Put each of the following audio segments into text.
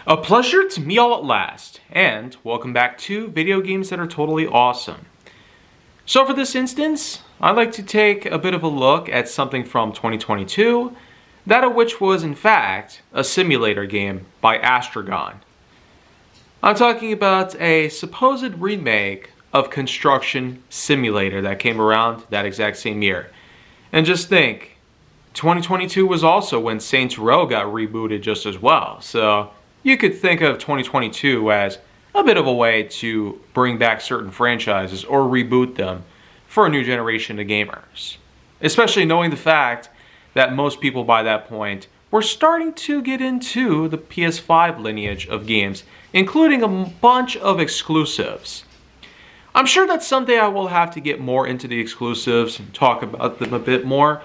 A pleasure to meet y'all at last, and welcome back to Video Games That Are Totally Awesome. So for this instance, I'd like to take a bit of a look at something from 2022, that of which was in fact a simulator game by Astragon. I'm talking about a supposed remake of Construction Simulator that came around that exact same year. And just think, 2022 was also when Saints Row got rebooted just as well, so you could think of 2022 as a bit of a way to bring back certain franchises or reboot them for a new generation of gamers. Especially knowing the fact that most people by that point were starting to get into the PS5 lineage of games, including a bunch of exclusives. I'm sure that someday I will have to get more into the exclusives and talk about them a bit more,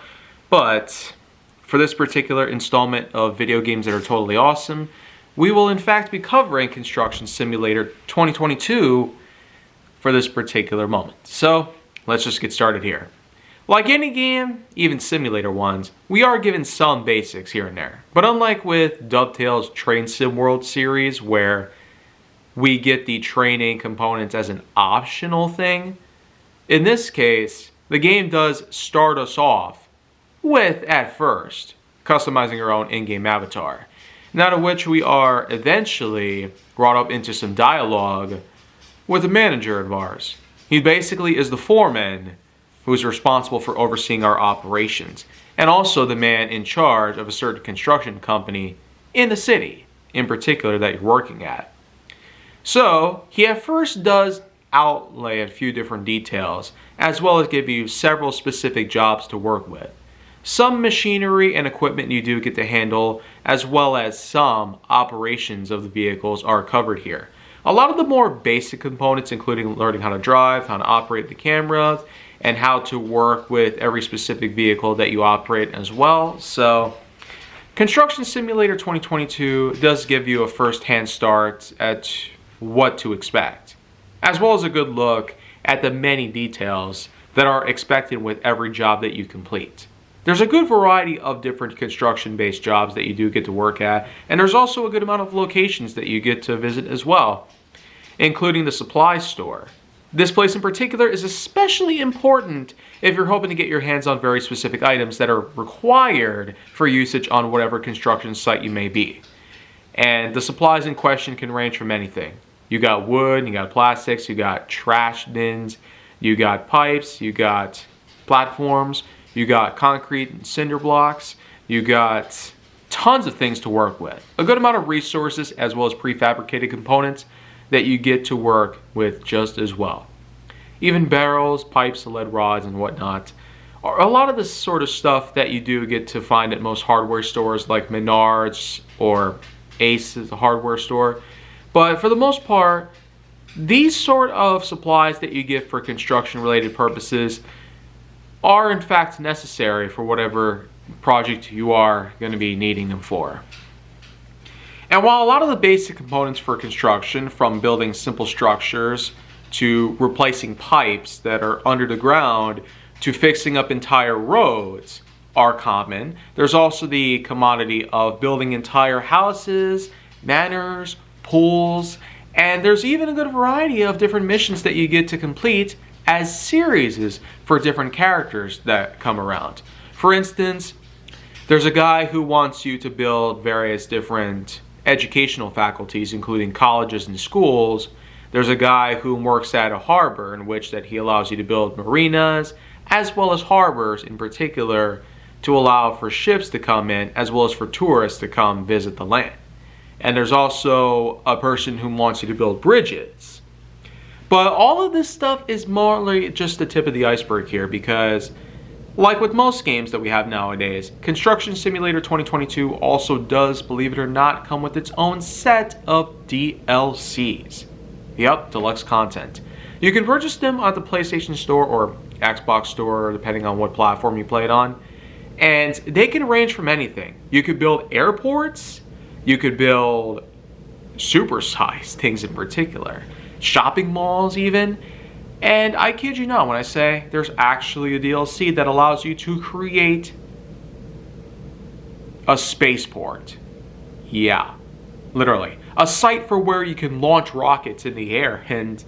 but for this particular installment of Video Games That Are Totally Awesome, we will in fact be covering Construction Simulator 2022 for this particular moment. So let's just get started here. Like any game, even simulator ones, we are given some basics here and there. But unlike with Dovetail's Train Sim World series, where we get the training components as an optional thing, in this case, the game does start us off with, at first, customizing our own in-game avatar. Out of which we are eventually brought up into some dialogue with a manager of ours. He basically is the foreman who is responsible for overseeing our operations, and also the man in charge of a certain construction company in the city, in particular, that you're working at. So, he at first does outlay a few different details, as well as give you several specific jobs to work with. Some machinery and equipment you do get to handle, as well as some operations of the vehicles are covered here. A lot of the more basic components, including learning how to drive, how to operate the camera, and how to work with every specific vehicle that you operate as well. So, Construction Simulator 2022 does give you a first-hand start at what to expect, as well as a good look at the many details that are expected with every job that you complete. There's a good variety of different construction-based jobs that you do get to work at, and there's also a good amount of locations that you get to visit as well, including the supply store. This place in particular is especially important if you're hoping to get your hands on very specific items that are required for usage on whatever construction site you may be. And the supplies in question can range from anything. You got wood, you got plastics, you got trash bins, you got pipes, you got platforms, you got concrete and cinder blocks, you got tons of things to work with. A good amount of resources as well as prefabricated components that you get to work with just as well. Even barrels, pipes, lead rods, and whatnot. A lot of this sort of stuff that you do get to find at most hardware stores like Menards or Ace is a hardware store. But for the most part, these sort of supplies that you get for construction related purposes are in fact necessary for whatever project you are going to be needing them for. And while a lot of the basic components for construction, from building simple structures to replacing pipes that are under the ground to fixing up entire roads are common, there's also the commodity of building entire houses, manors, pools, and there's even a good variety of different missions that you get to complete as series for different characters that come around. For instance, there's a guy who wants you to build various different educational faculties, including colleges and schools. There's a guy who works at a harbor in which that he allows you to build marinas, as well as harbors in particular, to allow for ships to come in, as well as for tourists to come visit the land. And there's also a person who wants you to build bridges. But all of this stuff is more like just the tip of the iceberg here, because like with most games that we have nowadays, Construction Simulator 2022 also does, believe it or not, come with its own set of DLCs. Yep, deluxe content. You can purchase them at the PlayStation Store or Xbox Store, depending on what platform you play it on. And they can range from anything. You could build airports, you could build supersized things in particular, shopping malls even, and I kid you not when I say there's actually a DLC that allows you to create a spaceport. Yeah, literally. A site for where you can launch rockets in the air. And,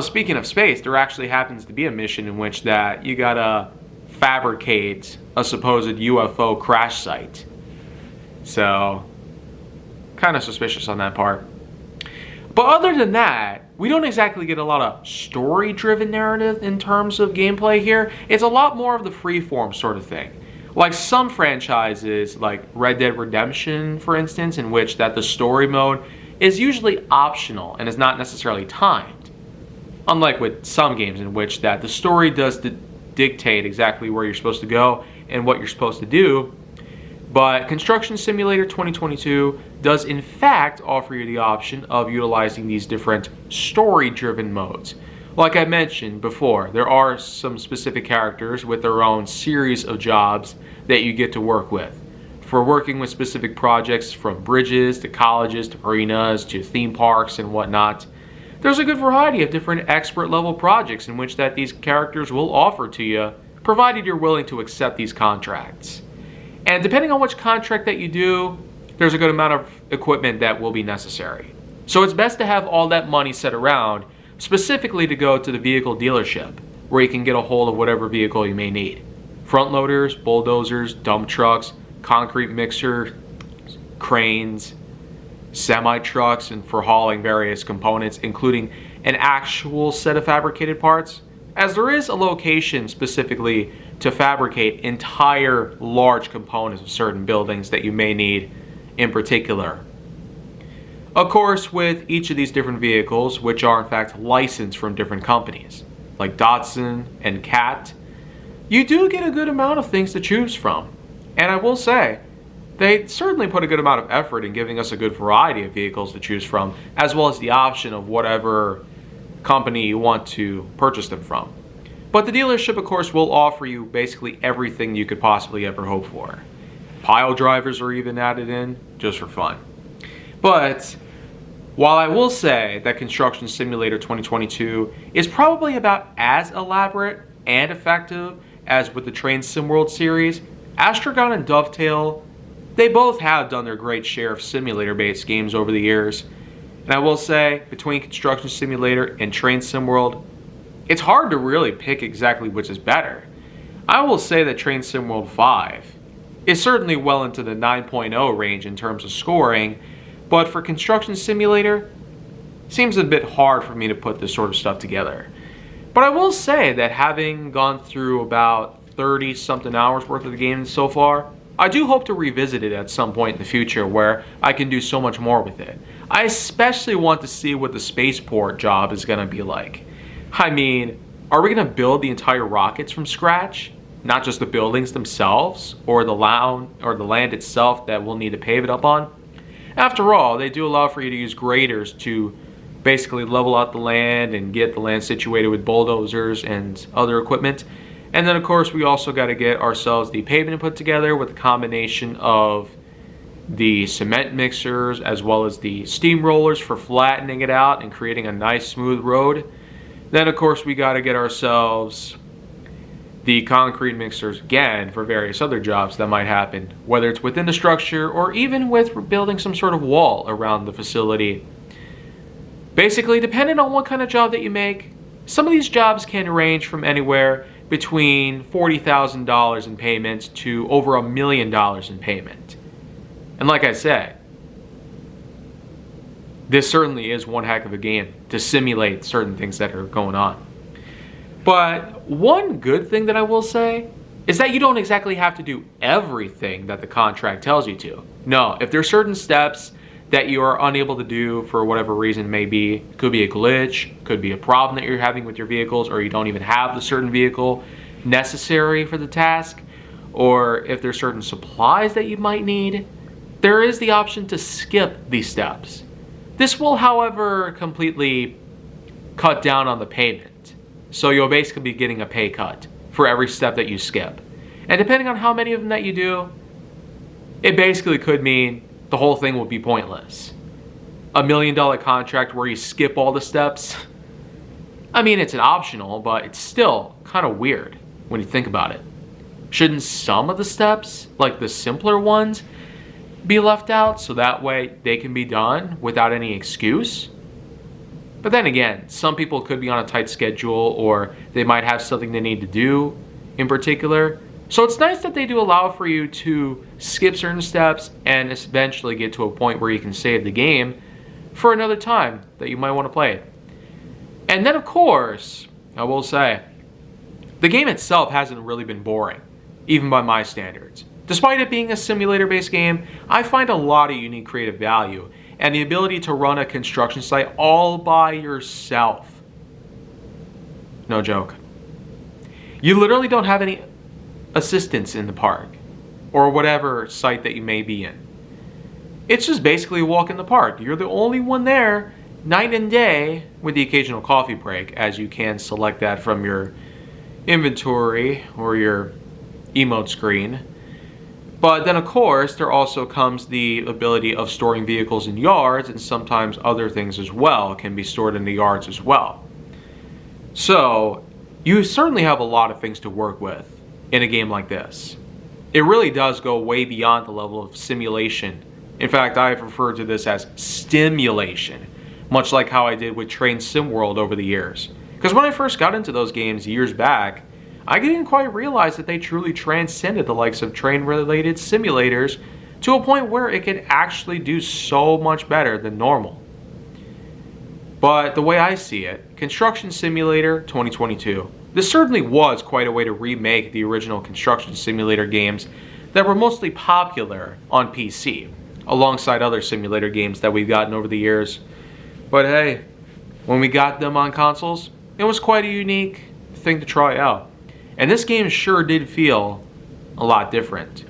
speaking of space, there actually happens to be a mission in which that you gotta fabricate a supposed UFO crash site. So, kind of suspicious on that part. But other than that, we don't exactly get a lot of story-driven narrative in terms of gameplay here. It's a lot more of the freeform sort of thing. Like some franchises, like Red Dead Redemption, for instance, in which that the story mode is usually optional and is not necessarily timed. Unlike with some games in which that the story does dictate exactly where you're supposed to go and what you're supposed to do. But Construction Simulator 2022 does in fact offer you the option of utilizing these different story-driven modes. Like I mentioned before, there are some specific characters with their own series of jobs that you get to work with. For working with specific projects from bridges to colleges to marinas to theme parks and whatnot, there's a good variety of different expert level projects in which that these characters will offer to you, provided you're willing to accept these contracts. And depending on which contract that you do, there's a good amount of equipment that will be necessary. So it's best to have all that money set around, specifically to go to the vehicle dealership, where you can get a hold of whatever vehicle you may need. Front loaders, bulldozers, dump trucks, concrete mixer, cranes, semi-trucks, and for hauling various components, including an actual set of fabricated parts, as there is a location specifically to fabricate entire large components of certain buildings that you may need in particular. Of course, with each of these different vehicles, which are in fact licensed from different companies, like Datsun and CAT, you do get a good amount of things to choose from. And I will say, they certainly put a good amount of effort in giving us a good variety of vehicles to choose from, as well as the option of whatever company you want to purchase them from. But the dealership, of course, will offer you basically everything you could possibly ever hope for. Pile drivers are even added in, just for fun. But while I will say that Construction Simulator 2022 is probably about as elaborate and effective as with the Train Sim World series, Astragon and Dovetail, they both have done their great share of simulator-based games over the years. And I will say, between Construction Simulator and Train Sim World, it's hard to really pick exactly which is better. I will say that Train Sim World 5 is certainly well into the 9.0 range in terms of scoring, but for Construction Simulator, it seems a bit hard for me to put this sort of stuff together. But I will say that having gone through about 30-something hours worth of the game so far, I do hope to revisit it at some point in the future where I can do so much more with it. I especially want to see what the spaceport job is going to be like. I mean, are we going to build the entire rockets from scratch? Not just the buildings themselves or the land itself that we'll need to pave it up on? After all, they do allow for you to use graders to basically level out the land and get the land situated with bulldozers and other equipment. And then of course we also got to get ourselves the pavement put together with a combination of the cement mixers as well as the steamrollers for flattening it out and creating a nice smooth road. Then of course we got to get ourselves the concrete mixers again for various other jobs that might happen, whether it's within the structure or even with building some sort of wall around the facility. Basically, depending on what kind of job that you make, some of these jobs can range from anywhere between $40,000 in payment to over $1 million in payment. And like I said, this certainly is one heck of a game to simulate certain things that are going on. But one good thing that I will say is that you don't exactly have to do everything that the contract tells you to. No, if there are certain steps that you are unable to do for whatever reason it may be, could be a glitch, could be a problem that you're having with your vehicles, or you don't even have the certain vehicle necessary for the task, or if there's certain supplies that you might need, there is the option to skip these steps. This will, however, completely cut down on the payment. So you'll basically be getting a pay cut for every step that you skip. And depending on how many of them that you do, it basically could mean the whole thing will be pointless. $1 million contract where you skip all the steps. I mean, it's an optional, but it's still kind of weird when you think about it. Shouldn't some of the steps, like the simpler ones, be left out so that way they can be done without any excuse. But then again, some people could be on a tight schedule or they might have something they need to do in particular. So it's nice that they do allow for you to skip certain steps and eventually get to a point where you can save the game for another time that you might want to play it. And then of course, I will say, the game itself hasn't really been boring, even by my standards. Despite it being a simulator-based game, I find a lot of unique creative value and the ability to run a construction site all by yourself. No joke. You literally don't have any assistance in the park or whatever site that you may be in. It's just basically a walk in the park. You're the only one there night and day, with the occasional coffee break, as you can select that from your inventory or your emote screen. But then of course there also comes the ability of storing vehicles in yards, and sometimes other things as well can be stored in the yards as well. So you certainly have a lot of things to work with in a game like this. It really does go way beyond the level of simulation. In fact, I've referred to this as stimulation, much like how I did with Train Sim World over the years. Because when I first got into those games years back, I didn't quite realize that they truly transcended the likes of train-related simulators to a point where it could actually do so much better than normal. But the way I see it, Construction Simulator 2022, this certainly was quite a way to remake the original Construction Simulator games that were mostly popular on PC, alongside other simulator games that we've gotten over the years. But hey, when we got them on consoles, it was quite a unique thing to try out. And this game sure did feel a lot different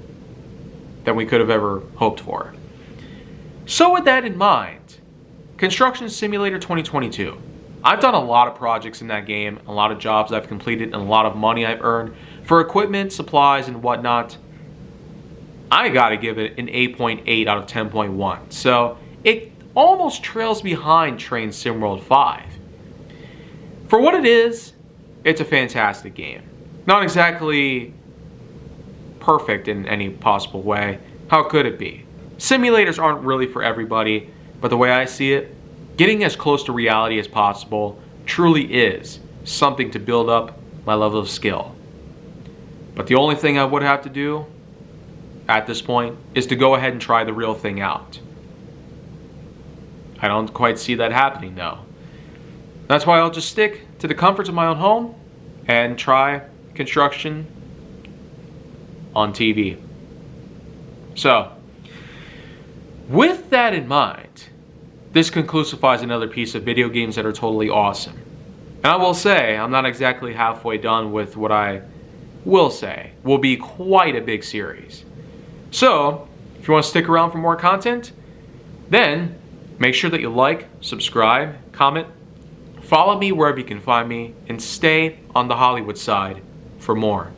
than we could have ever hoped for. So with that in mind, Construction Simulator 2022. I've done a lot of projects in that game, a lot of jobs I've completed, and a lot of money I've earned for equipment, supplies, and whatnot. I gotta give it an 8.8 out of 10.1. So it almost trails behind Train Sim World 5. For what it is, it's a fantastic game. Not exactly perfect in any possible way. How could it be? Simulators aren't really for everybody, but the way I see it, getting as close to reality as possible truly is something to build up my level of skill. But the only thing I would have to do at this point is to go ahead and try the real thing out. I don't quite see that happening though. That's why I'll just stick to the comforts of my own home and try construction on TV. So, with that in mind, this conclusifies another piece of video games that are totally awesome. And I will say, I'm not exactly halfway done with what I will say will be quite a big series. So, if you want to stick around for more content, then make sure that you like, subscribe, comment, follow me wherever you can find me, and stay on the Hollywood side for more.